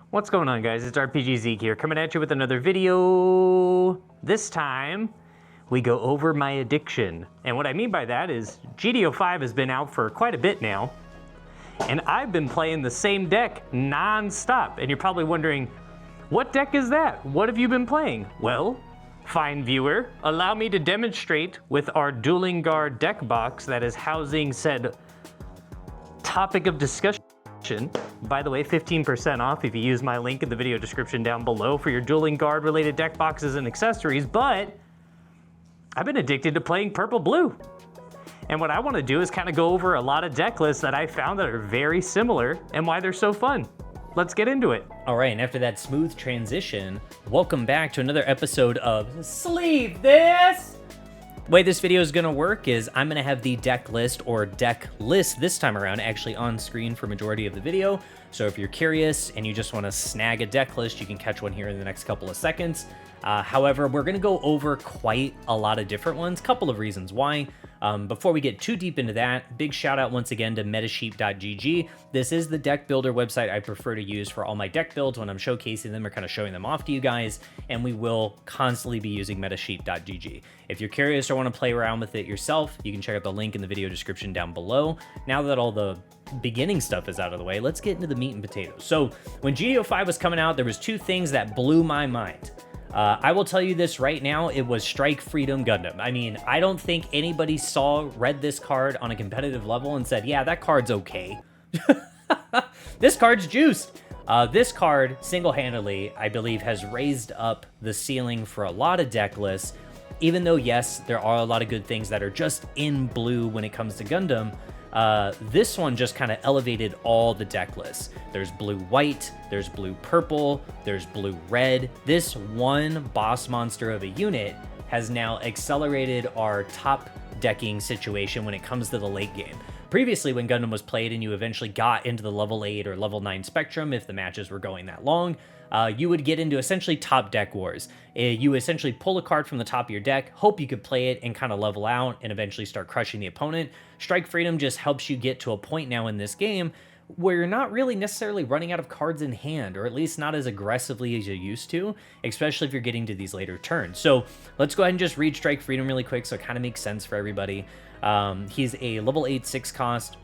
What's going on, guys? It's RPG Zieg here, coming at you with another video. This time, we go over my addiction. And what I mean by that is GDO 5 has been out for quite a bit now, and I've been playing the same deck non-stop. And you're probably wondering, what deck is that? What have you been playing? Well, fine viewer, allow me to demonstrate with our Dueling Guard deck box that is housing said topic of discussion. By the way, 15% off if you use my link in the video description down below for your Dueling Guard related deck boxes and accessories. But I've been addicted to playing purple blue. And what I want to do is kind of go over a lot of deck lists that I found that are very similar and why they're so fun. Let's get into it. All right, and after that smooth transition, welcome back to another episode of Sleeve This! The way this video is going to work is I'm going to have the deck list or deck list this time around actually on screen for majority of the video. So if you're curious and you just want to snag a deck list, you can catch one here in the next couple of seconds. However, we're going to go over quite a lot of different ones. Couple of reasons why. Before we get too deep into that, big shout out once again to metasheep.gg. This is the deck builder website I prefer to use for all my deck builds when I'm showcasing them or kind of showing them off to you guys, and we will constantly be using metasheep.gg. If you're curious or want to play around with it yourself, you can check out the link in the video description down below. Now that all the beginning stuff is out of the way, let's get into the meat and potatoes. So when GDO 5 was coming out, there was two things that blew my mind. I will tell you this right now, it was Strike Freedom Gundam. I mean, I don't think anybody read this card on a competitive level and said, yeah, that card's okay. This card's juiced. This card, single-handedly, I believe, has raised up the ceiling for a lot of deck lists. Even though, yes, there are a lot of good things that are just in blue when it comes to Gundam, this one just kind of elevated all the deck lists. There's blue-white, there's blue-purple, there's blue-red. This one boss monster of a unit has now accelerated our top decking situation when it comes to the late game. Previously, when Gundam was played and you eventually got into the level 8 or level 9 spectrum, if the matches were going that long, you would get into essentially top deck wars. You essentially pull a card from the top of your deck, hope you could play it and kind of level out and eventually start crushing the opponent. Strike Freedom just helps you get to a point now in this game where you're not really necessarily running out of cards in hand, or at least not as aggressively as you used to, especially if you're getting to these later turns. So let's go ahead and just read Strike Freedom really quick so it kind of makes sense for everybody. He's a level 8 6 cost.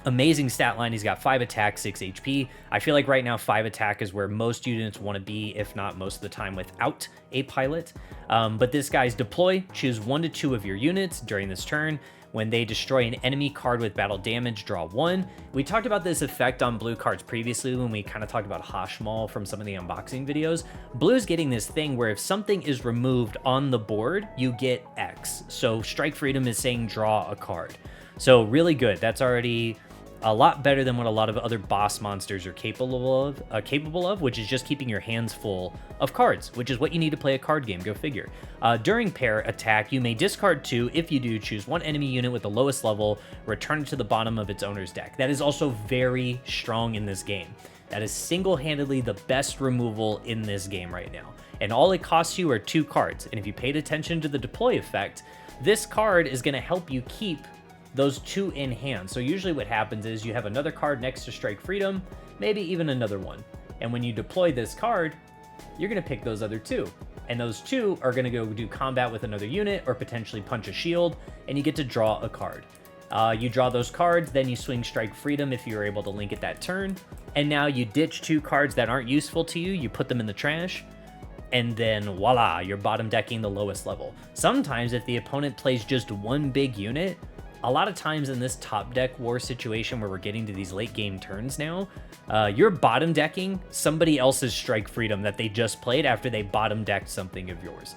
Amazing stat line. He's got 5 attack, 6 HP. I feel like right now 5 attack is where most units want to be, if not most of the time without a pilot. But this guy's deploy. Choose 1 to 2 of your units during this turn. When they destroy an enemy card with battle damage, draw 1. We talked about this effect on blue cards previously when we kind of talked about Hashmal from some of the unboxing videos. Blue's getting this thing where if something is removed on the board, you get X. So Strike Freedom is saying draw a card. So really good. That's already a lot better than what a lot of other boss monsters are capable of, which is just keeping your hands full of cards, which is what you need to play a card game, go figure. During pair attack, you may discard 2. If you do, choose 1 enemy unit with the lowest level, return it to the bottom of its owner's deck. That is also very strong in this game. That is single-handedly the best removal in this game right now. And all it costs you are 2 cards. And if you paid attention to the deploy effect, this card is going to help you keep those 2 in hand. So usually what happens is you have another card next to Strike Freedom, maybe even another one. And when you deploy this card, you're going to pick those other 2. And those 2 are going to go do combat with another unit or potentially punch a shield, and you get to draw a card. You draw those cards, then you swing Strike Freedom if you're able to link it that turn. And now you ditch 2 cards that aren't useful to you, you put them in the trash, and then voila, you're bottom decking the lowest level. Sometimes if the opponent plays just 1 big unit, a lot of times in this top deck war situation where we're getting to these late game turns now, you're bottom decking somebody else's Strike Freedom that they just played after they bottom decked something of yours.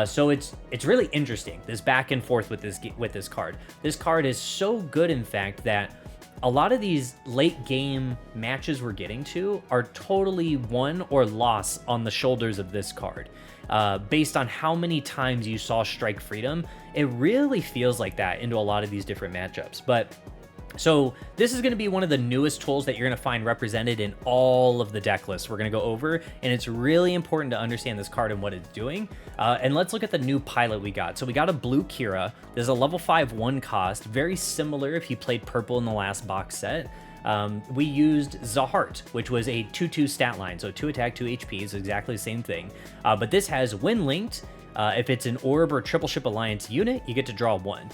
So it's really interesting, this back and forth with this card. This card is so good, in fact, that a lot of these late game matches we're getting to are totally won or lost on the shoulders of this card. Based on how many times you saw Strike Freedom, it really feels like that into a lot of these different matchups. But so this is going to be one of the newest tools that you're going to find represented in all of the deck lists we're going to go over, and it's really important to understand this card and what it's doing. And let's look at the new pilot we got. So we got a blue Kira. There's a level 5 1 cost, very similar if you played purple in the last box set. We used Zahart, which was a 2-2 stat line, so 2 attack, 2 HP is exactly the same thing. But this has when linked, if it's an Orb or Triple Ship Alliance unit, you get to draw 1.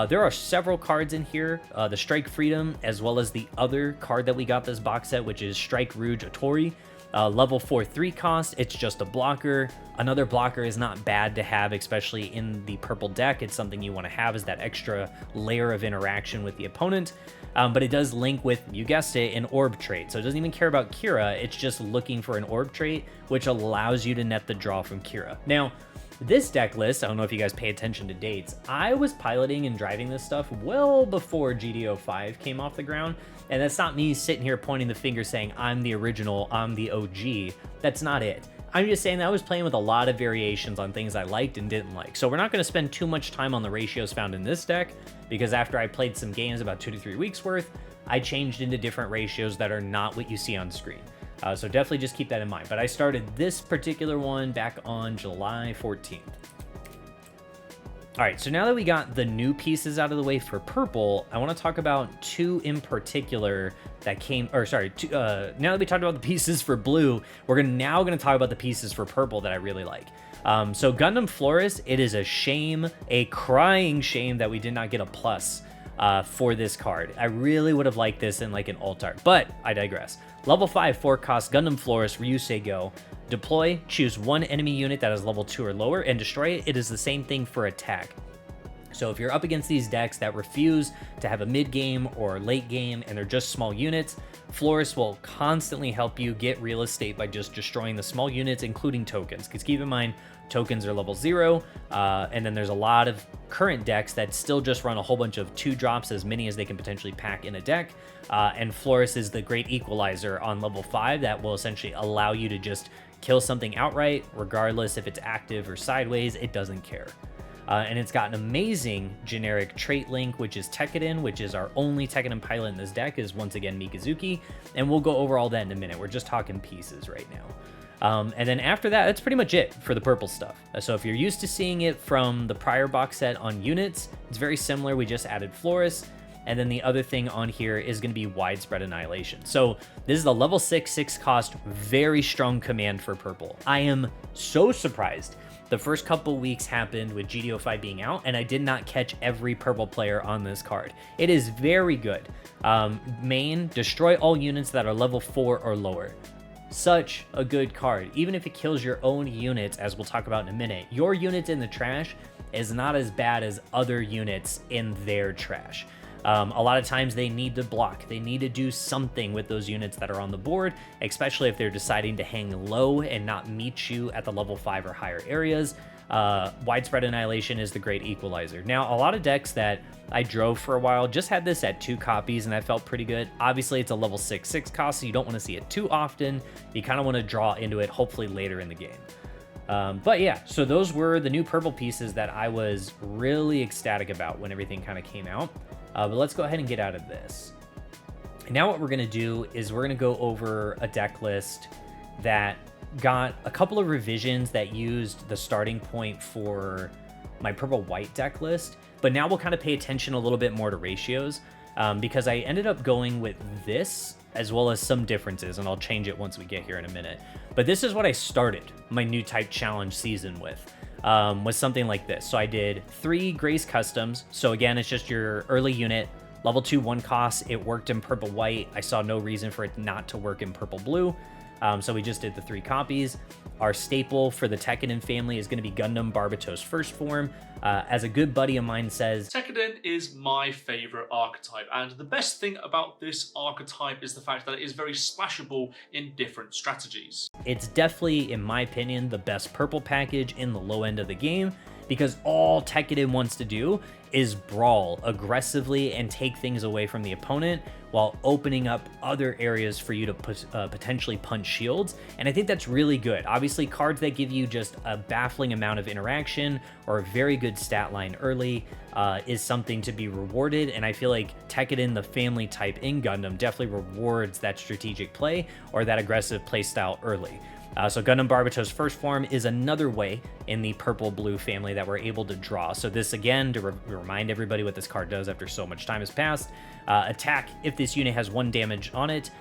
There are several cards in here, the Strike Freedom, as well as the other card that we got this box set, which is Strike Rouge Otori. Level 4 3 cost, it's just a blocker. Another blocker is not bad to have, especially in the purple deck. It's something you want to have, is that extra layer of interaction with the opponent. But it does link with, you guessed it, an orb trait. So it doesn't even care about Kira, it's just looking for an orb trait, which allows you to net the draw from Kira. Now, this deck list, I don't know if you guys pay attention to dates, I was piloting and driving this stuff well before GDO 5 came off the ground, and that's not me sitting here pointing the finger saying I'm the original, I'm the OG. That's not it. I'm just saying that I was playing with a lot of variations on things I liked and didn't like. So we're not going to spend too much time on the ratios found in this deck, because after I played some games, about 2 to 3 weeks worth, I changed into different ratios that are not what you see on screen. So definitely just keep that in mind. But I started this particular one back on July 14th. All right, so now that we got the new pieces out of the way for purple, I want to talk about 2 in particular that came, or sorry, now that we talked about the pieces for blue, we're now going to talk about the pieces for purple that I really like. So Gundam Florist, it is a shame, a crying shame that we did not get a plus for this card. I really would have liked this in like an alt art, but I digress. Level 5 4 cost Gundam Florist Ryusei Go. Deploy, choose 1 enemy unit that is level 2 or lower and destroy it. It is the same thing for attack. So if you're up against these decks that refuse to have a mid game or late game and they're just small units, Florist will constantly help you get real estate by just destroying the small units, including tokens. Because keep in mind, tokens are level 0, and then there's a lot of current decks that still just run a whole bunch of 2 drops, as many as they can potentially pack in a deck. And Florist is the great equalizer on level 5 that will essentially allow you to just kill something outright, regardless if it's active or sideways, it doesn't care. And it's got an amazing generic trait link, which is Tekkadan, which is our only Tekkadan pilot in this deck, is once again Mikazuki, and we'll go over all that in a minute. We're just talking pieces right now. And then after that, that's pretty much it for the purple stuff. So if you're used to seeing it from the prior box set on units, it's very similar. We just added Florist. And then the other thing on here is going to be Widespread Annihilation. So this is the level 6 6 cost, very strong command for purple. I am so surprised. The first couple weeks happened with GDO 5 being out, and I did not catch every purple player on this card. It is very good. Main, destroy all units that are level 4 or lower. Such a good card. Even if it kills your own units, as we'll talk about in a minute, your units in the trash is not as bad as other units in their trash. A lot of times they need to block. They need to do something with those units that are on the board, especially if they're deciding to hang low and not meet you at the level 5 or higher areas. Widespread Annihilation is the great equalizer. Now, a lot of decks that I drove for a while just had this at 2 copies, and that felt pretty good. Obviously, it's a level 6 6 cost, so you don't want to see it too often. You kind of want to draw into it, hopefully later in the game. But yeah, so those were the new purple pieces that I was really ecstatic about when everything kind of came out. But let's go ahead and get out of this. Now what we're going to do is we're going to go over a deck list that got a couple of revisions that used the starting point for my purple-white deck list. But now we'll kind of pay attention a little bit more to ratios, because I ended up going with this as well as some differences, and I'll change it once we get here in a minute. But this is what I started my new type challenge season with. Was something like this. So I did 3 Graze customs. So again, it's just your early unit, level 2 1 cost. It worked in purple white. I saw no reason for it not to work in purple blue. So we just did the 3 copies. Our staple for the Tekkadan family is going to be Gundam Barbatos First Form. As a good buddy of mine says, Tekkadan is my favorite archetype, and the best thing about this archetype is the fact that it is very splashable in different strategies. It's definitely, in my opinion, the best purple package in the low end of the game, because all Tekkadan wants to do is brawl aggressively and take things away from the opponent while opening up other areas for you to potentially punch shields. And I think that's really good. Obviously, cards that give you just a baffling amount of interaction or a very good stat line early is something to be rewarded. And I feel like Tekkadan, the family type in Gundam, definitely rewards that strategic play or that aggressive play style early. So Gundam Barbatos first form is another way in the purple-blue family that we're able to draw. So this, again, to remind everybody what this card does after so much time has passed. Attack, if this unit has 1 damage on it,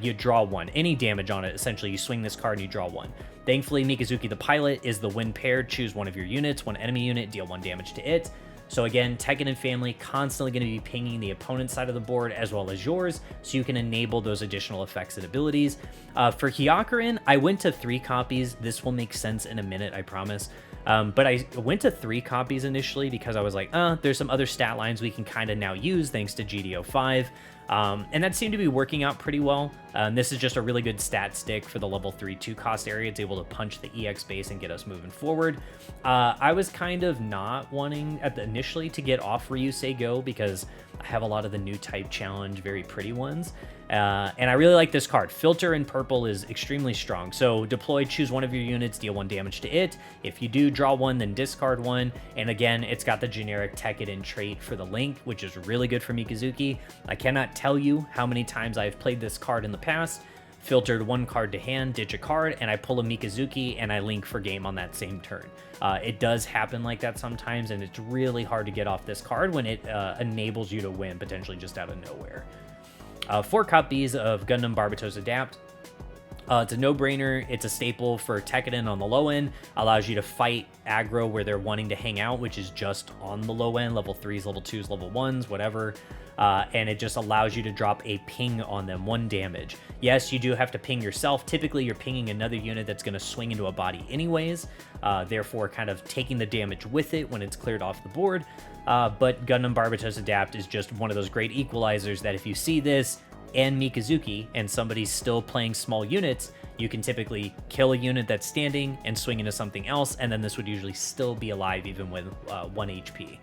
you draw 1. Any damage on it, essentially, you swing this card and you draw 1. Thankfully, Mikazuki the Pilot is the win paired. Choose one of your units, 1 enemy unit, deal 1 damage to it. So again, Tekken and family constantly going to be pinging the opponent's side of the board as well as yours, so you can enable those additional effects and abilities. For Hyakurin, I went to 3 copies. This will make sense in a minute, I promise. But I went to 3 copies initially because I was like, there's some other stat lines we can kind of now use thanks to GDO5. And that seemed to be working out pretty well. This is just a really good stat stick for the level 3 2 cost area. It's able to punch the EX base and get us moving forward. I was kind of not wanting initially to get off Ryusei Go because I have a lot of the new type challenge, very pretty ones. And I really like this card. Filter in purple is extremely strong. So deploy, choose one of your units, deal 1 damage to it. If you do draw 1, then discard 1. And again, it's got the generic Tekken trait for the link, which is really good for Mikazuki. I cannot tell you how many times I've played this card in the past, filtered 1 card to hand, ditch a card, and I pull a Mikazuki and I link for game on that same turn. It does happen like that sometimes, and it's really hard to get off this card when it enables you to win, potentially just out of nowhere. 4 copies of Gundam Barbatos Adapt. It's a no-brainer. It's a staple for Tekken on the low end. Allows you to fight aggro where they're wanting to hang out, which is just on the low end, level 3s, level 2s, level 1s, whatever. And it just allows you to drop a ping on them, 1 damage. Yes, you do have to ping yourself. Typically, you're pinging another unit that's going to swing into a body anyways, therefore kind of taking the damage with it when it's cleared off the board. But Gundam Barbatos Adapt is just one of those great equalizers that if you see this and Mikazuki and somebody's still playing small units, you can typically kill a unit that's standing and swing into something else, and then this would usually still be alive even with 1 HP.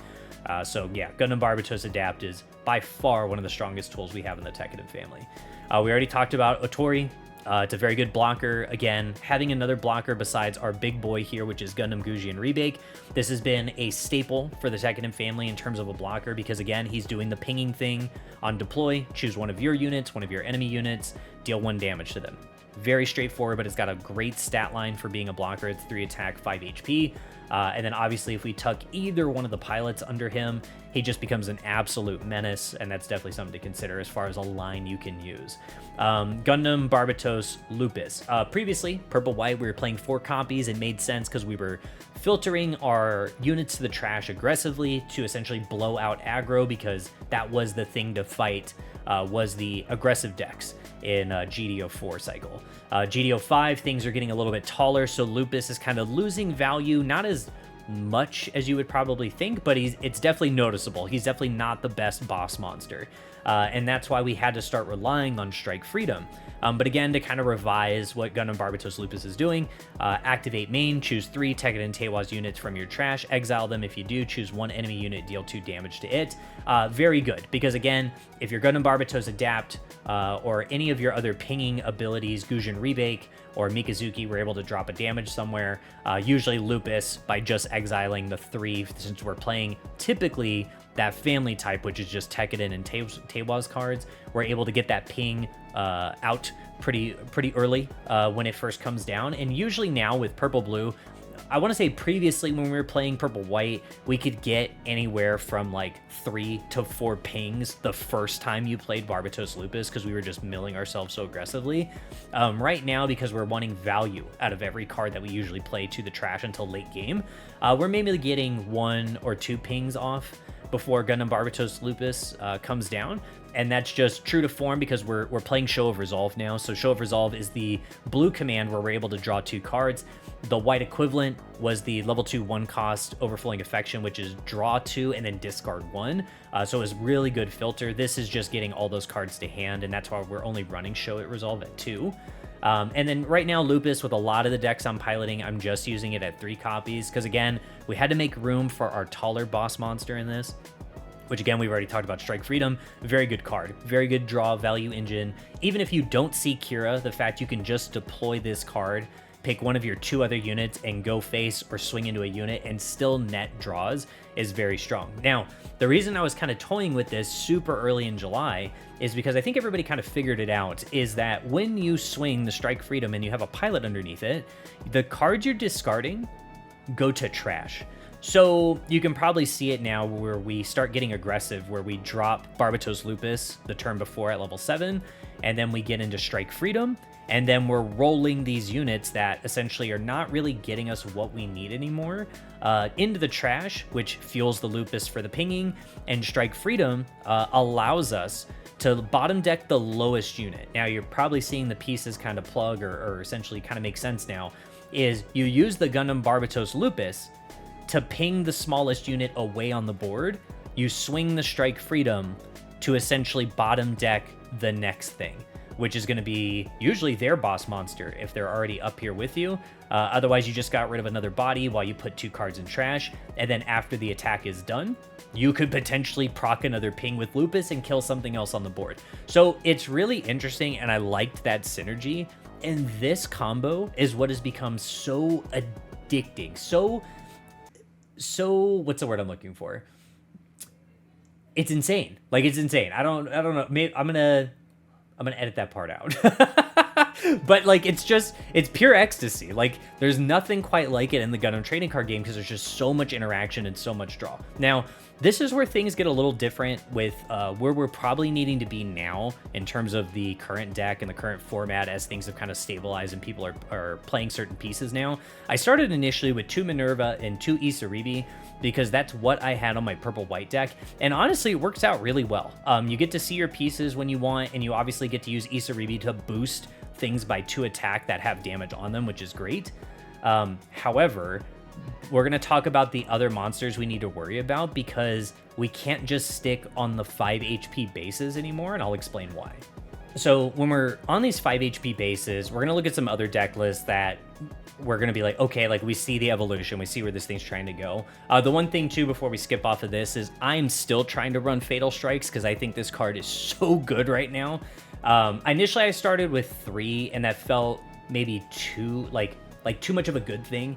So yeah, Gundam Barbatos Adapt is by far one of the strongest tools we have in the Tekken family. We already talked about Otori. It's a very good blocker. Again, having another blocker besides our big boy here, which is Gundam Gujin Rebake. This has been a staple for the Tekken family in terms of a blocker because, again, he's doing the pinging thing on deploy. Choose one of your units, one of your enemy units, deal 1 damage to them. Very straightforward, but it's got a great stat line for being a blocker. It's 3 attack, 5 HP. And then obviously if we tuck either one of the pilots under him, he just becomes an absolute menace, and that's definitely something to consider as far as a line you can use. Gundam Barbatos Lupus. Previously, purple-white, we were playing 4 copies. It made sense because we were filtering our units to the trash aggressively to essentially blow out aggro, because that was the thing to fight, was the aggressive decks in GDO4 cycle. GDO5, things are getting a little bit taller, so Lupus is kind of losing value, not as much as you would probably think, but it's definitely noticeable. He's definitely not the best boss monster, and that's why we had to start relying on Strike Freedom. But again, to kind of revise what Gundam Barbatos Lupus is doing, activate main, choose 3 Tekken and Teiwaz units from your trash, exile them. If you do, choose 1 enemy unit, deal 2 damage to it. Very good, because again, if you're Gundam Barbatos Adapt, or any of your other pinging abilities, Gujin Rebake or Mikazuki, were able to drop a damage somewhere, usually Lupus, by just exiling the 3, since we're playing typically that family type, which is just Tekken and Teiwaz cards, we're able to get that ping out pretty early when it first comes down. And usually now with purple-blue, I want to say previously when we were playing purple-white, we could get anywhere from like 3 to 4 pings the first time you played Barbatos Lupus, because we were just milling ourselves so aggressively. Right now, because we're wanting value out of every card that we usually play to the trash until late game, we're maybe getting 1 or 2 pings off before Gundam Barbatos Lupus comes down. And that's just true to form because we're playing Show of Resolve now. So Show of Resolve is the blue command where we're able to draw 2 cards. The white equivalent was the level 2 1 cost Overflowing Affection, which is draw 2 and then discard 1. So it was really good filter. This is just getting all those cards to hand, and that's why we're only running Show at Resolve at 2. And then right now, Lupus, with a lot of the decks I'm piloting, I'm just using it at 3 copies, because again, we had to make room for our taller boss monster in this, which again, we've already talked about. Strike Freedom, very good card, very good draw value engine. Even if you don't see Kira, the fact you can just deploy this card, pick one of your 2 other units and go face or swing into a unit and still net draws is very strong. Now, the reason I was kind of toying with this super early in July is because I think everybody kind of figured it out, is that when you swing the Strike Freedom and you have a pilot underneath it, the cards you're discarding go to trash. So you can probably see it now where we start getting aggressive, where we drop Barbatos Lupus the turn before at level 7, and then we get into Strike Freedom, and then we're rolling these units that essentially are not really getting us what we need anymore into the trash, which fuels the Lupus for the pinging, and Strike Freedom allows us to bottom deck the lowest unit. Now you're probably seeing the pieces kind of plug or essentially kind of make sense now, is you use the Gundam Barbatos Lupus to ping the smallest unit away on the board. You swing the Strike Freedom to essentially bottom deck the next thing, which is going to be usually their boss monster if they're already up here with you. Otherwise, you just got rid of another body while you put 2 cards in trash, and then after the attack is done, you could potentially proc another ping with Lupus and kill something else on the board. So it's really interesting, and I liked that synergy. And this combo is what has become so addicting. So what's the word I'm looking for? It's insane. Like, it's insane. I don't know. Maybe I'm gonna edit that part out. But like, it's pure ecstasy. Like, there's nothing quite like it in the Gundam trading card game because there's just so much interaction and so much draw. Now, this is where things get a little different with where we're probably needing to be now in terms of the current deck and the current format as things have kind of stabilized and people are playing certain pieces now. I started initially with 2 Minerva and 2 Isaribi because that's what I had on my purple-white deck, and honestly, it works out really well. You get to see your pieces when you want, and you obviously get to use Isaribi to boost things by 2 attack that have damage on them, which is great. However, we're going to talk about the other monsters we need to worry about because we can't just stick on the 5 HP bases anymore, and I'll explain why. So when we're on these 5 HP bases, we're going to look at some other deck lists that we're going to be like, okay, like we see the evolution, we see where this thing's trying to go. The one thing too, before we skip off of this, is I'm still trying to run Fatal Strikes because I think this card is so good right now. Initially I started with 3 and that felt maybe too much of a good thing.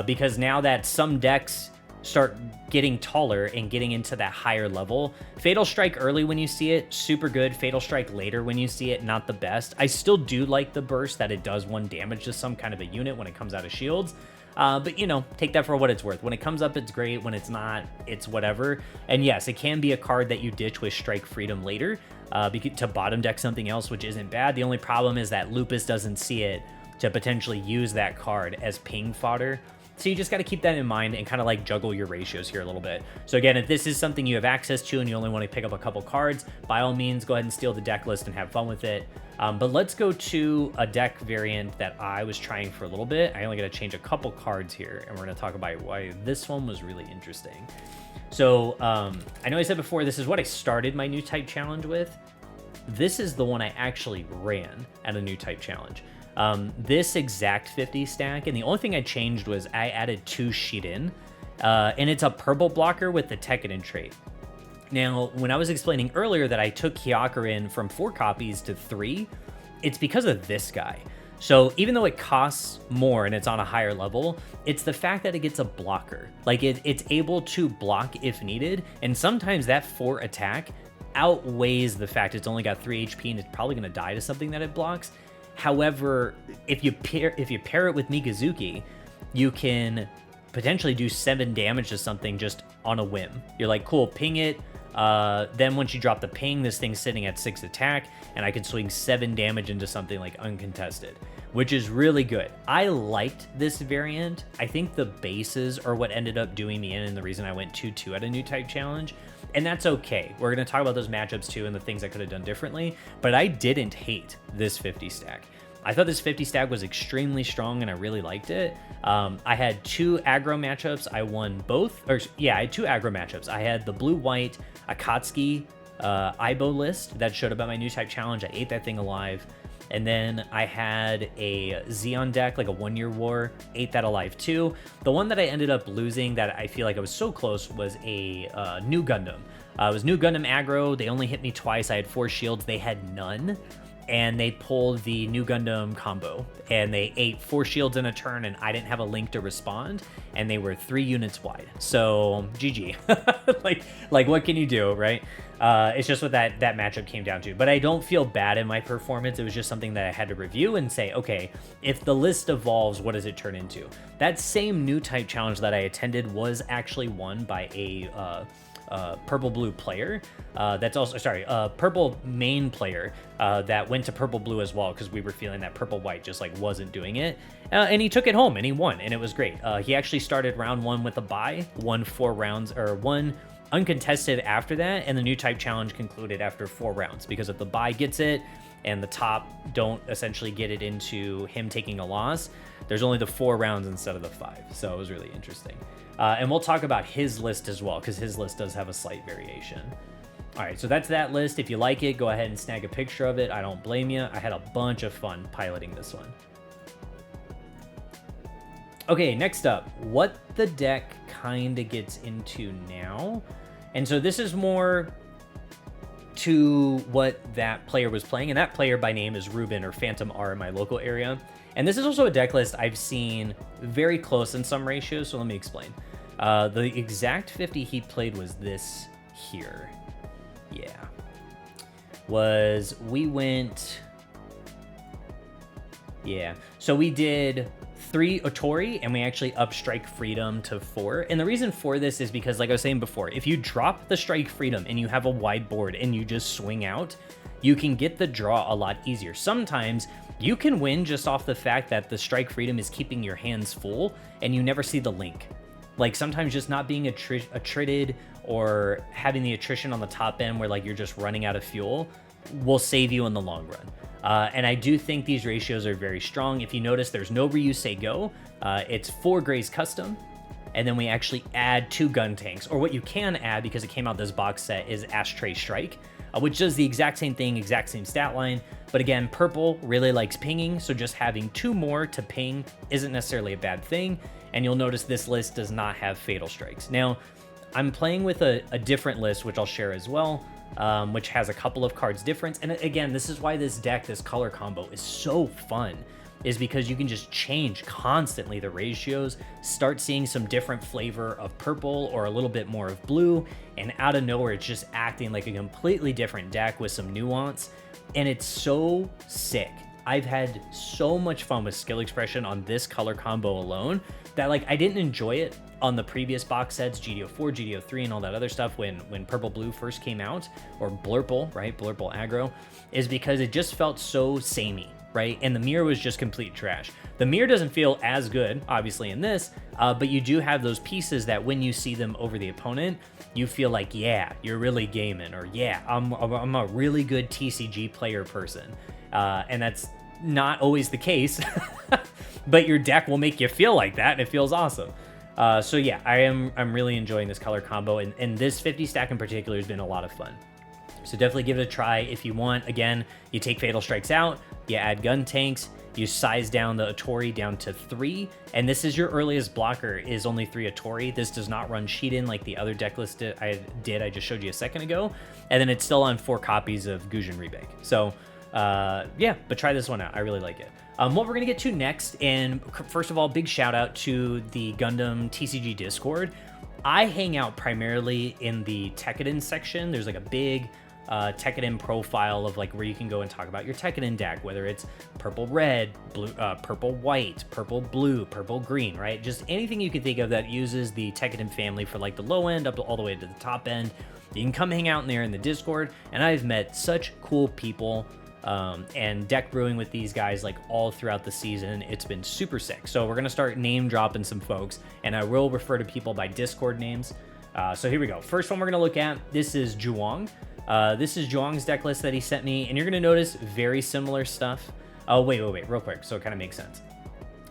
Because now that some decks start getting taller and getting into that higher level, Fatal Strike early when you see it, super good. Fatal Strike later when you see it, not the best. I still do like the burst that it does 1 damage to some kind of a unit when it comes out of shields. But, you know, take that for what it's worth. When it comes up, it's great. When it's not, it's whatever. And yes, it can be a card that you ditch with Strike Freedom later to bottom deck something else, which isn't bad. The only problem is that Lupus doesn't see it to potentially use that card as ping fodder. So you just got to keep that in mind and kind of like juggle your ratios here a little bit. So again, if this is something you have access to and you only want to pick up a couple cards, by all means, go ahead and steal the deck list and have fun with it. But let's go to a deck variant that I was trying for a little bit. I only got to change a couple cards here, and we're going to talk about why this one was really interesting. So I know I said before, this is what I started my new type challenge with. This is the one I actually ran at a new type challenge. This exact 50 stack, and the only thing I changed was I added 2 Shiden, and it's a purple blocker with the Tekkanen trait. Now, when I was explaining earlier that I took Hyakurin from 4 copies to 3, it's because of this guy. So even though it costs more and it's on a higher level, it's the fact that it gets a blocker. Like it's able to block if needed, and sometimes that 4 attack outweighs the fact it's only got 3 HP and it's probably going to die to something that it blocks. However, if you pair it with Mikazuki, you can potentially do 7 damage to something just on a whim. You're like, cool, ping it. Then once you drop the ping, this thing's sitting at 6 attack, and I can swing 7 damage into something like uncontested, which is really good. I liked this variant. I think the bases are what ended up doing me in and the reason I went 2-2 at a new type challenge. And that's okay. We're going to talk about those matchups too and the things I could have done differently, but I didn't hate this 50 stack. I thought this 50 stack was extremely strong and I really liked it. I had 2 aggro matchups. I won both, I had 2 aggro matchups. I had the blue-white Akatsuki Aibo list that showed up at my new type challenge. I ate that thing alive. And then I had a Xeon deck, like a 1-year war, ate that alive too. The one that I ended up losing that I feel like I was so close was a new Gundam. It was new Gundam aggro. They only hit me twice. I had 4 shields. They had none. and they pulled the new Gundam combo, and they ate 4 shields in a turn, and I didn't have a link to respond, and they were 3 units wide. So GG. like what can you do, right? It's just what that matchup came down to. But I don't feel bad in my performance. It was just something that I had to review and say, okay, if the list evolves, what does it turn into? That same new type challenge that I attended was actually won by a purple blue player that's also purple main player that went to purple blue as well, because we were feeling that purple white just like wasn't doing it, and he took it home and he won, and it was great. He actually started round 1 with a bye, won 4 rounds, or won uncontested after that, and the new type challenge concluded after 4 rounds, because if the bye gets it and the top don't essentially get it into him taking a loss, there's only the 4 rounds instead of the 5. So it was really interesting. And we'll talk about his list as well, because his list does have a slight variation. All right, so that's that list. If you like it, go ahead and snag a picture of it. I don't blame you. I had a bunch of fun piloting this one. Okay, next up, what the deck kind of gets into now. And so this is more to what that player was playing, and that player by name is Ruben, or Phantom R in my local area. And this is also a deck list I've seen very close in some ratios, so let me explain. The exact 50 he played was this here. Yeah. So we did 3 Otori, and we actually up Strike Freedom to 4. And the reason for this is because, like I was saying before, if you drop the Strike Freedom and you have a wide board and you just swing out, you can get the draw a lot easier. Sometimes you can win just off the fact that the Strike Freedom is keeping your hands full and you never see the link. Like sometimes just not being attritted or having the attrition on the top end where like you're just running out of fuel will save you in the long run. And I do think these ratios are very strong. If you notice, there's no Ryusei Go. It's 4 Graze custom. And then we actually add 2 gun tanks, or what you can add because it came out this box set is Ashtray Strike, which does the exact same thing, exact same stat line. But again, purple really likes pinging, so just having 2 more to ping isn't necessarily a bad thing. And you'll notice this list does not have Fatal Strikes. Now, I'm playing with a different list, which I'll share as well, which has a couple of cards difference. And again, this is why this deck, this color combo is so fun, is because you can just change constantly the ratios, start seeing some different flavor of purple or a little bit more of blue, and out of nowhere, it's just acting like a completely different deck with some nuance. And it's so sick. I've had so much fun with skill expression on this color combo alone that like I didn't enjoy it on the previous box sets, GDO4, GDO3, and all that other stuff when Purple Blue first came out, or Blurple, right? Blurple aggro, is because it just felt so samey, right? And the mirror was just complete trash. The mirror doesn't feel as good, obviously, in this, but you do have those pieces that when you see them over the opponent, you feel like, yeah, you're really gaming, or yeah, I'm a really good TCG player person. And that's not always the case, but your deck will make you feel like that, and it feels awesome. So yeah, I'm really enjoying this color combo, and this 50 stack in particular has been a lot of fun. So definitely give it a try if you want. Again, you take Fatal Strikes out, you add gun tanks, you size down the Otori down to 3, and this is your earliest blocker is only 3 Otori. This does not run Shiden like the other deck list I just showed you a second ago, and then it's still on 4 copies of Gujin Rebake. So yeah, but try this one out. I really like it. What we're gonna get to next, and first of all, big shout out to the Gundam TCG Discord. I hang out primarily in the Tekkadan section. There's like a big Tekkadan profile of like where you can go and talk about your Tekkadan deck, whether it's purple red, blue, purple white, purple blue, purple green, right? Just anything you can think of that uses the Tekkadan family for like the low end up to all the way to the top end. You can come hang out in there in the Discord, and I've met such cool people and deck brewing with these guys like all throughout the season. It's been super sick. So we're gonna start name dropping some folks, and I will refer to people by Discord names. So here we go. First one we're gonna look at, this is Juwang. This is Juwang's deck list that he sent me, and you're gonna notice very similar stuff. Oh, wait, real quick, so it kind of makes sense.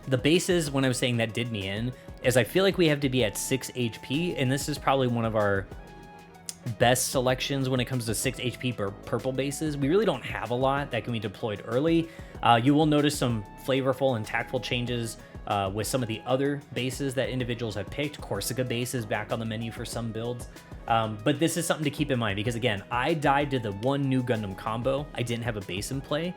The bases, when I was saying that did me in, is I feel like we have to be at 6 HP, and this is probably one of our best selections when it comes to 6 HP per purple bases. We really don't have a lot that can be deployed early. You will notice some flavorful and tactful changes with some of the other bases that individuals have picked. Corsica base is back on the menu for some builds. But this is something to keep in mind because, again, I died to the one new Gundam combo. I didn't have a base in play.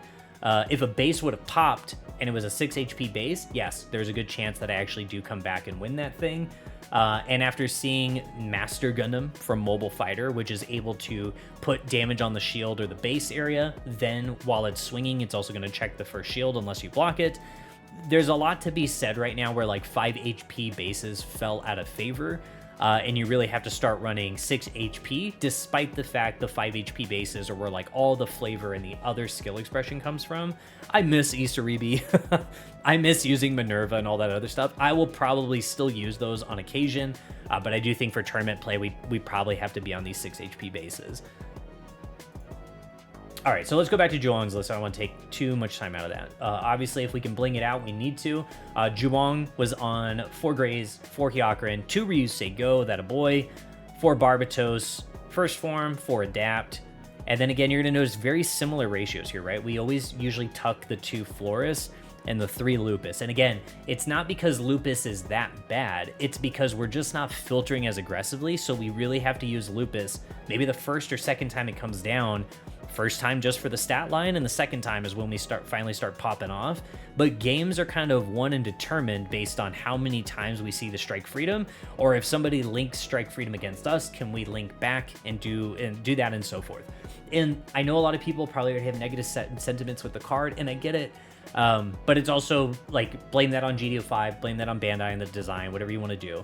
If a base would have popped and it was a 6 HP base, yes, there's a good chance that I actually do come back and win that thing. And after seeing Master Gundam from Mobile Fighter, which is able to put damage on the shield or the base area, then while it's swinging, it's also going to check the first shield unless you block it. There's a lot to be said right now where like 5 HP bases fell out of favor. And you really have to start running 6 HP, despite the fact the 5 HP bases are where like all the flavor and the other skill expression comes from. I miss Isaribi. I miss using Minerva and all that other stuff. I will probably still use those on occasion, but I do think for tournament play, we probably have to be on these 6 HP bases. All right, so let's go back to Zhuang's list. I don't want to take too much time out of that. Obviously, if we can bling it out, we need to. Zhuang was on 4 Graze, 4 Hyakrin, 2 Ryusei Go, that a boy, 4 Barbatos, first form, 4 Adapt. And then again, you're going to notice very similar ratios here, right? We always usually tuck the 2 Florus and the 3 Lupus. And again, it's not because Lupus is that bad. It's because we're just not filtering as aggressively. So we really have to use Lupus maybe the first or second time it comes down. First time just for the stat line, and the second time is when we finally start popping off. But games are kind of won and determined based on how many times we see the strike freedom, or if somebody links strike freedom against us, can we link back and do that and so forth. And I know a lot of people probably already have negative sentiments with the card, and I get it. But it's also like blame that on GDO5, blame that on Bandai and the design, whatever you want to do.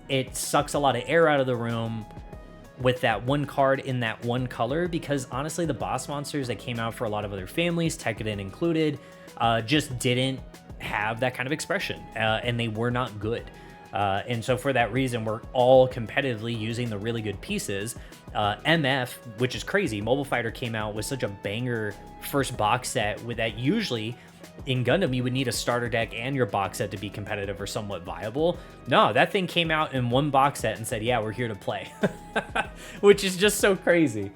It sucks a lot of air out of the room with that one card in that one color, because honestly the boss monsters that came out for a lot of other families, Tekkadan included, just didn't have that kind of expression, and they were not good. And so for that reason, we're all competitively using the really good pieces. MF, which is crazy, Mobile Fighter came out with such a banger first box set with that. Usually in Gundam, you would need a starter deck and your box set to be competitive or somewhat viable. No, that thing came out in one box set and said, yeah, we're here to play, which is just so crazy.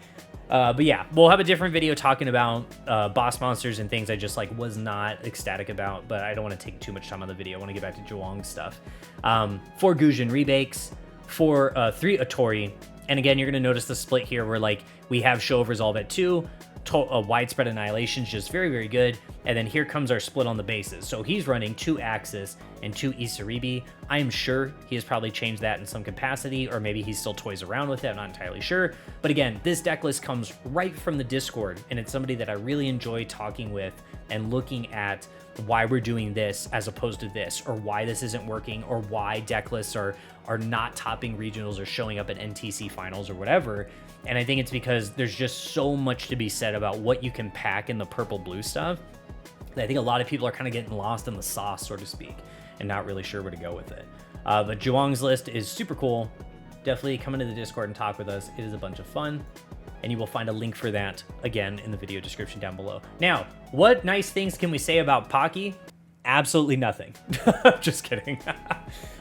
But yeah, we'll have a different video talking about boss monsters and things I just like was not ecstatic about, but I don't want to take too much time on the video. I want to get back to Zhuang's stuff. 4 Gujin Rebakes, 3 Atori. And again, you're going to notice the split here where like we have Show of Resolve at 2, Widespread Annihilation is just very, very good. And then here comes our split on the bases. So he's running 2 Axis and 2 Isaribi. I am sure he has probably changed that in some capacity, or maybe he still toys around with it. I'm not entirely sure. But again, this deck list comes right from the Discord, and it's somebody that I really enjoy talking with and looking at why we're doing this as opposed to this, or why this isn't working, or why deck lists are not topping regionals or showing up at NTC finals or whatever. And I think it's because there's just so much to be said about what you can pack in the purple blue stuff that I think a lot of people are kind of getting lost in the sauce, so to speak, and not really sure where to go with it. But Zhuang's list is super cool. Definitely come into the Discord and talk with us. It is a bunch of fun, and you will find a link for that again in the video description down below. Now, what nice things can we say about Pocky? Absolutely nothing. Just kidding.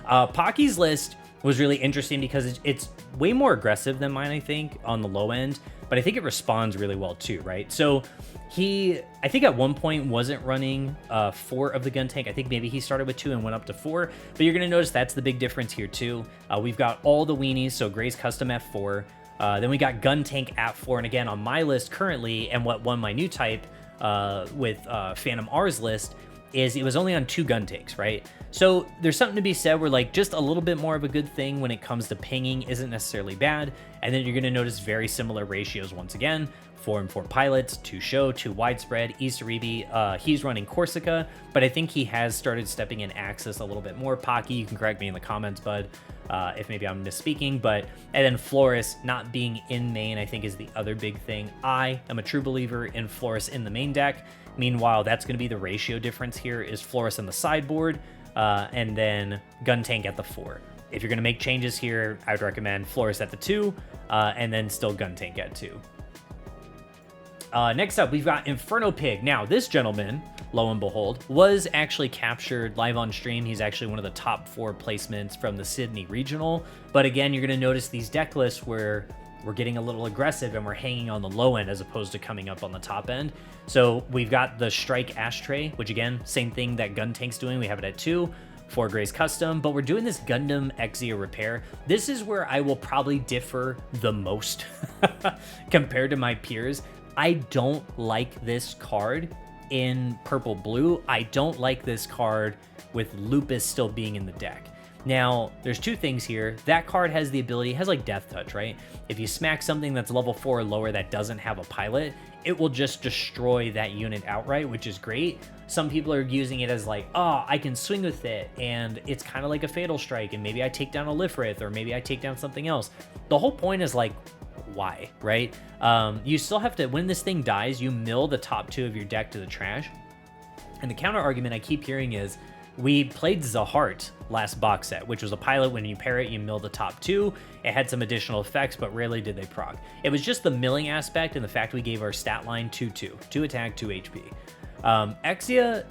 Pocky's list was really interesting because it's way more aggressive than mine, I think, on the low end, but I think it responds really well too, right? So I think at one point wasn't running 4 of the gun tank. I think maybe he started with 2 and went up to 4, but you're gonna notice that's the big difference here too. We've got all the weenies, so Graze Custom F4, then we got gun tank at 4, and again on my list currently, and what won my new type with Phantom R's list, is it was only on 2 gun tanks, right? So there's something to be said where like just a little bit more of a good thing when it comes to pinging isn't necessarily bad. And then you're going to notice very similar ratios once again. 4 and 4 pilots, 2 show, 2 widespread. Isaribi, he's running Corsica, but I think he has started stepping in Axis a little bit more. Pocky, you can correct me in the comments, bud, if maybe I'm misspeaking. But and then Florus not being in main, I think, is the other big thing. I am a true believer in Florus in the main deck. Meanwhile, that's going to be the ratio difference here is Florus on the sideboard, and then gun tank at the 4. If you're going to make changes here, I would recommend Florus at the 2, and then still gun tank at 2. Next up, we've got Inferno Pig. Now, this gentleman, lo and behold, was actually captured live on stream. He's actually one of the top 4 placements from the Sydney Regional. But again, you're going to notice these deck lists where we're getting a little aggressive and we're hanging on the low end as opposed to coming up on the top end. So we've got the Strike Ashtray, which again, same thing that Gun Tank's doing. We have it at 2. for Graze Custom, but we're doing this Gundam Exia repair. This is where I will probably differ the most compared to my peers. I don't like this card in purple blue. I don't like this card with Lupus still being in the deck. Now, there's two things here. That card has the ability, has like Death Touch, right? If you smack something that's level 4 or lower that doesn't have a pilot, it will just destroy that unit outright, which is great. Some people are using it as like, oh, I can swing with it, and it's kind of like a Fatal Strike, and maybe I take down a Lifrith, or maybe I take down something else. The whole point is like, why, right? You still have to, when this thing dies, you mill the top 2 of your deck to the trash. And the counter argument I keep hearing is, we played Zahart last box set, which was a pilot. When you pair it, you mill the top 2. It had some additional effects, but rarely did they proc. It was just the milling aspect and the fact we gave our stat line 2-2. 2 attack, 2 HP. Exia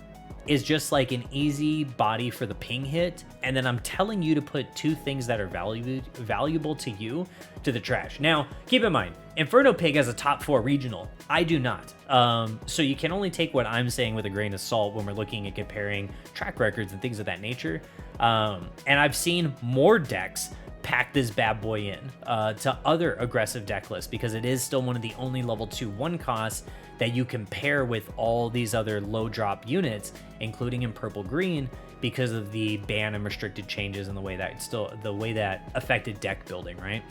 is just like an easy body for the ping hit, and then I'm telling you to put 2 things that are valuable to you to the trash. Now, keep in mind, Inferno Pig has a top 4 regional. I do not. So you can only take what I'm saying with a grain of salt when we're looking at comparing track records and things of that nature. And I've seen more decks pack this bad boy in to other aggressive deck lists, because it is still one of the only level 2 1 costs that you can pair with all these other low drop units, including in purple green, because of the ban and restricted changes and the way that affected deck building, right?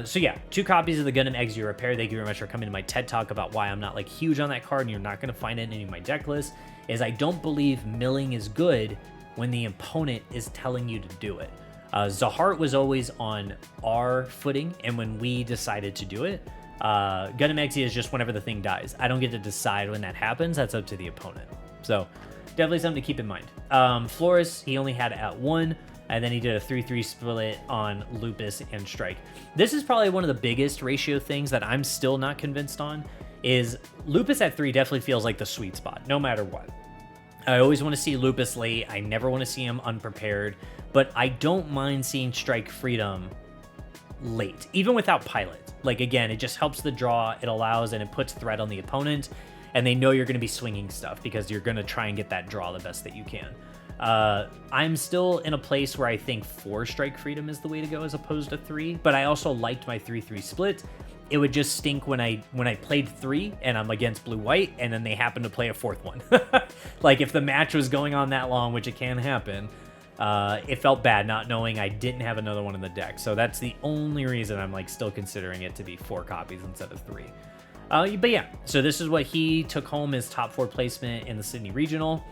So yeah, 2 copies of the Gundam Exia Repair. Thank you very much for coming to my TED Talk about why I'm not like huge on that card, and you're not going to find it in any of my deck lists, is I don't believe milling is good when the opponent is telling you to do it. Zahart was always on our footing, and when we decided to do it, Gundam Exia is just whenever the thing dies. I don't get to decide when that happens. That's up to the opponent. So definitely something to keep in mind. Flores, he only had at 1, and then he did a 3-3 split on Lupus and Strike. This is probably one of the biggest ratio things that I'm still not convinced on, is Lupus at 3 definitely feels like the sweet spot, no matter what. I always want to see Lupus late. I never want to see him unprepared, but I don't mind seeing Strike Freedom late, even without pilot. Like, again, it just helps the draw. It allows and it puts threat on the opponent, and they know you're going to be swinging stuff because you're going to try and get that draw the best that you can. I'm still in a place where I think 4 Strike Freedom is the way to go as opposed to 3, but I also liked my 3-3 split. It would just stink when I played 3 and I'm against blue-white, and then they happen to play a 4th one. Like, if the match was going on that long, which it can happen, it felt bad not knowing I didn't have another one in the deck. So that's the only reason I'm like still considering it to be 4 copies instead of 3. But yeah, so this is what he took home his top 4 placement in the Sydney Regional.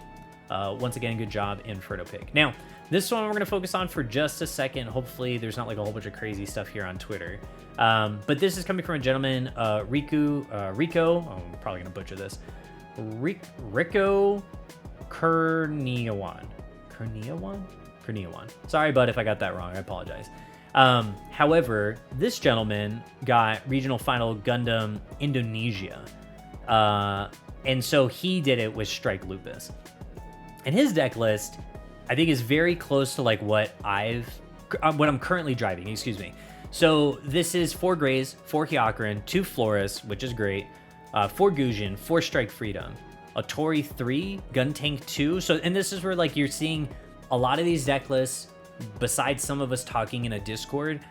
Once again, good job, Inferno Pig. Now, this one we're going to focus on for just a second. Hopefully there's not like a whole bunch of crazy stuff here on Twitter. But this is coming from a gentleman, Rico, oh, I'm probably going to butcher this. Rico Kurniawan. Sorry, bud, if I got that wrong. I apologize. However, this gentleman got regional final Gundam Indonesia. And so he did it with Strike Lupus. And his deck list, I think, is very close to like what I'm currently driving, excuse me. So this is 4 Graze, 4 Hyakurin, 2 Flores, which is great, 4 Gujin, 4 Strike Freedom, a Tori 3, Gun Tank 2. So, and this is where like you're seeing a lot of these deck lists, besides some of us talking in a Discord,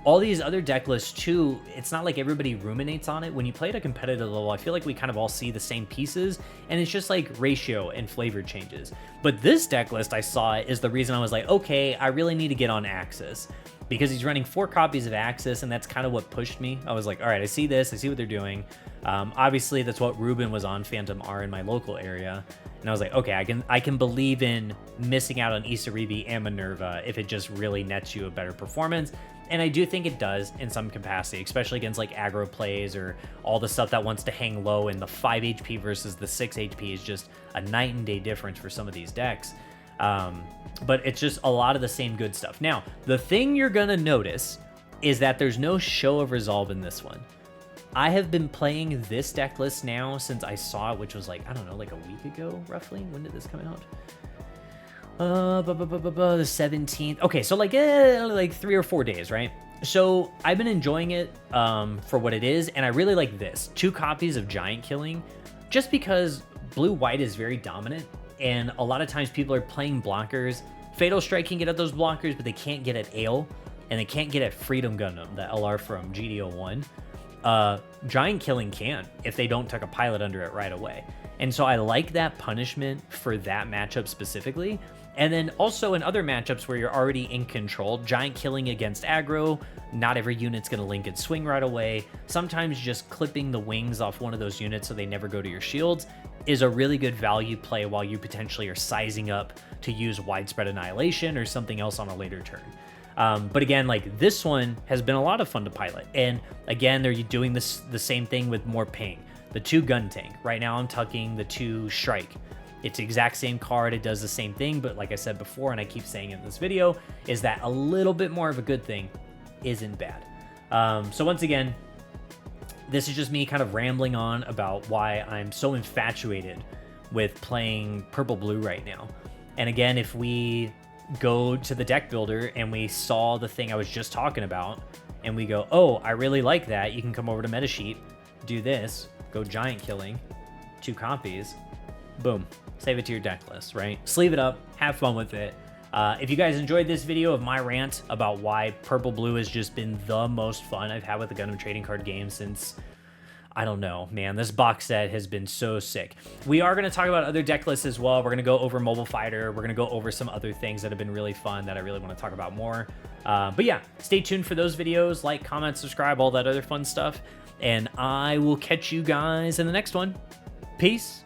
all these other deck lists too, it's not like everybody ruminates on it. When you play at a competitive level, I feel like we kind of all see the same pieces, and it's just like ratio and flavor changes. But this deck list I saw is the reason I was like, okay, I really need to get on Axis, because he's running 4 copies of Axis, and that's kind of what pushed me. I was like, all right, I see this, I see what they're doing. Obviously, that's what Ruben was on Phantom R in my local area, and I was like, okay, I can believe in missing out on Isaribi and Minerva if it just really nets you a better performance. And I do think it does in some capacity, especially against like aggro plays or all the stuff that wants to hang low, and the 5 HP versus the 6 HP is just a night and day difference for some of these decks. But it's just a lot of the same good stuff. Now, the thing you're going to notice is that there's no Show of Resolve in this one. I have been playing this deck list now since I saw it, which was like, I don't know, like a week ago, roughly. When did this come out? The 17th. Okay, so like 3 or 4 days, right? So I've been enjoying it for what it is, and I really like this. 2 copies of Giant Killing, just because blue-white is very dominant, and a lot of times people are playing blockers Fatal Strike can get at those blockers, but they can't get at Ale, and they can't get at Freedom Gundam, the LR from GDO1. Giant Killing can, if they don't tuck a pilot under it right away. And so I like that punishment for that matchup specifically. And then also in other matchups where you're already in control, Giant Killing against aggro, not every unit's going to link and swing right away. Sometimes just clipping the wings off one of those units so they never go to your shields is a really good value play while you potentially are sizing up to use Widespread Annihilation or something else on a later turn. But again, like this one has been a lot of fun to pilot. And again, they're doing the same thing with more ping. The 2 gun tank. Right now I'm tucking the 2 strike. It's the exact same card. It does the same thing. But like I said before, and I keep saying in this video, is that a little bit more of a good thing isn't bad. So once again, this is just me kind of rambling on about why I'm so infatuated with playing purple blue right now. And again, if we go to the deck builder and we saw the thing I was just talking about and we go, oh, I really like that, you can come over to Metasheet, do this, go Giant Killing, 2 copies, boom, save it to your deck list, right? Sleeve it up, have fun with it. If you guys enjoyed this video of my rant about why purple blue has just been the most fun I've had with the Gundam trading card game since, I don't know, man, this box set has been so sick. We are going to talk about other deck lists as well. We're going to go over Mobile Fighter. We're going to go over some other things that have been really fun that I really want to talk about more. But yeah, stay tuned for those videos. Like, comment, subscribe, all that other fun stuff. And I will catch you guys in the next one. Peace.